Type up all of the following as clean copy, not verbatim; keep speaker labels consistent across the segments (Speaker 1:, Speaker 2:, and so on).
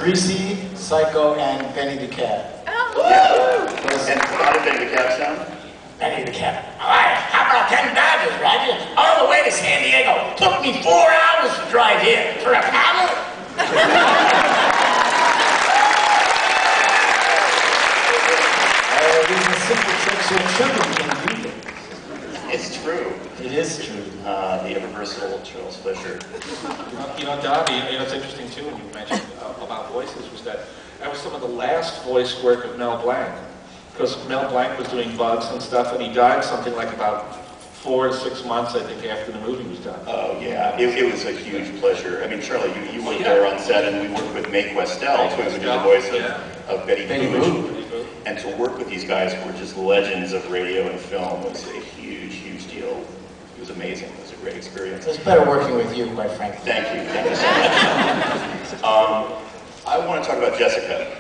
Speaker 1: Greasy, Psycho, and Benny the Cat.
Speaker 2: Yeah. And how did Benny the Cat sound?
Speaker 1: Benny the Cat. All right, how about 10 Dodgers, Roger? All the way to San Diego. Took me 4 hours to drive here. For a paddle? These are simple tricks of sugar can do things.
Speaker 2: It's true.
Speaker 1: It is true.
Speaker 2: The ever-versatile Charles Fisher.
Speaker 3: You know, Dobby, it's interesting too when you mentioned about voices, was that was some of the last voice work of Mel Blanc. Because Mel Blanc was doing Bugs and stuff, and he died something like about 4 to 6 months, I think, after the movie was done.
Speaker 2: Oh, yeah. It was a huge pleasure. I mean, Charlie, you were there on set, and we worked with Make Westell, who was the voice of Betty Boop. And to work with these guys who were just legends of radio and film was a huge, huge deal. It was amazing. It was a great experience.
Speaker 1: It was better working with you, quite frankly.
Speaker 2: Thank you. Thank you so much. I want to talk about Jessica.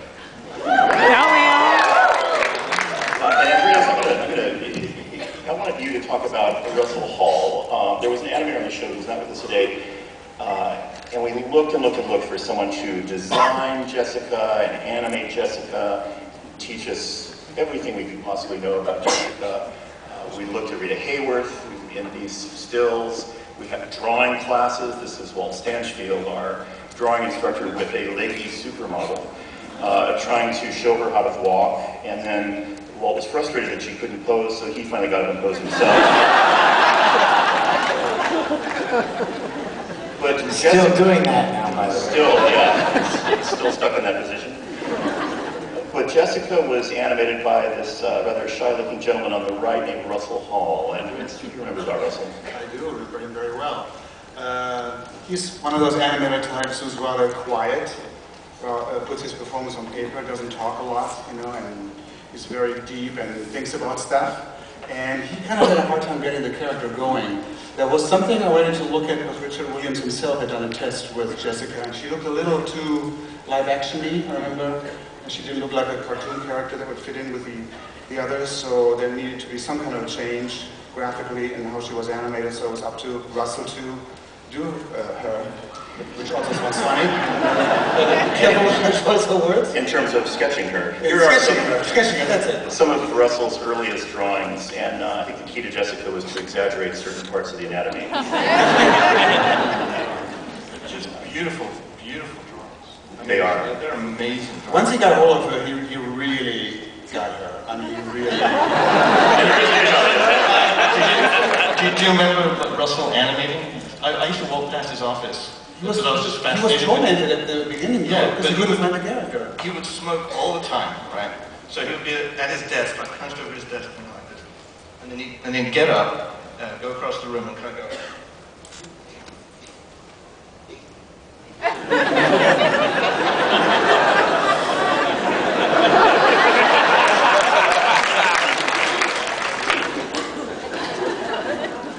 Speaker 2: I wanted you to talk about Russell Hall. There was an animator on the show who's not with us today, and we looked and looked and looked for someone to design Jessica and animate Jessica, teach us everything we could possibly know about Jessica. We looked at Rita Hayworth in these stills. We had drawing classes. This is Walt Stanchfield, our drawing instructor, with a leggy supermodel, trying to show her how to walk, and then Walt was frustrated that she couldn't pose, so he finally got up and posed himself. But
Speaker 1: Still doing that now, by the way.
Speaker 2: Still, yeah. Still stuck in that position. But Jessica was animated by this rather shy-looking gentleman on the right named Russell Hall. And do you remember about Russell?
Speaker 4: I do remember him very well. He's one of those animator types who's rather quiet, puts his performance on paper, doesn't talk a lot, you know, and he's very deep and thinks about stuff. And he kind of had a hard time getting the character going. There was something I wanted to look at because Richard Williams himself had done a test with Jessica, and she looked a little too live-action-y, I remember. And she didn't look like a cartoon character that would fit in with the others, so there needed to be some kind of change graphically in how she was animated, so it was up to Russell to do her, which also sounds funny. Careful with your choice of words.
Speaker 2: In terms of sketching her.
Speaker 4: Sketching her, that's it.
Speaker 2: Some of Russell's earliest drawings, and I think the key to Jessica was to exaggerate certain parts of the anatomy.
Speaker 5: Just beautiful, beautiful drawings.
Speaker 2: They are.
Speaker 5: They're amazing drawings.
Speaker 4: Once he got hold of her, he really got her. I mean, he really...
Speaker 5: Do you remember Russell animating? I used to walk past his office.
Speaker 4: He was
Speaker 5: fascinated.
Speaker 4: He was tormented at the beginning,
Speaker 5: yeah,
Speaker 4: because he couldn't find the character.
Speaker 5: He would smoke all the time, right? So he would be at his desk, like hunched over his desk, like this. And then get up, go across the room and kind of go...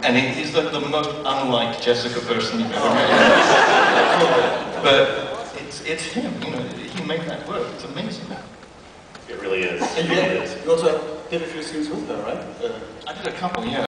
Speaker 5: And he's like the most unlike Jessica person you've ever met. But it's him, you know, he made that work. It's amazing.
Speaker 2: It really is.
Speaker 4: And you also did a few scenes with her, right?
Speaker 5: I did a couple, yeah.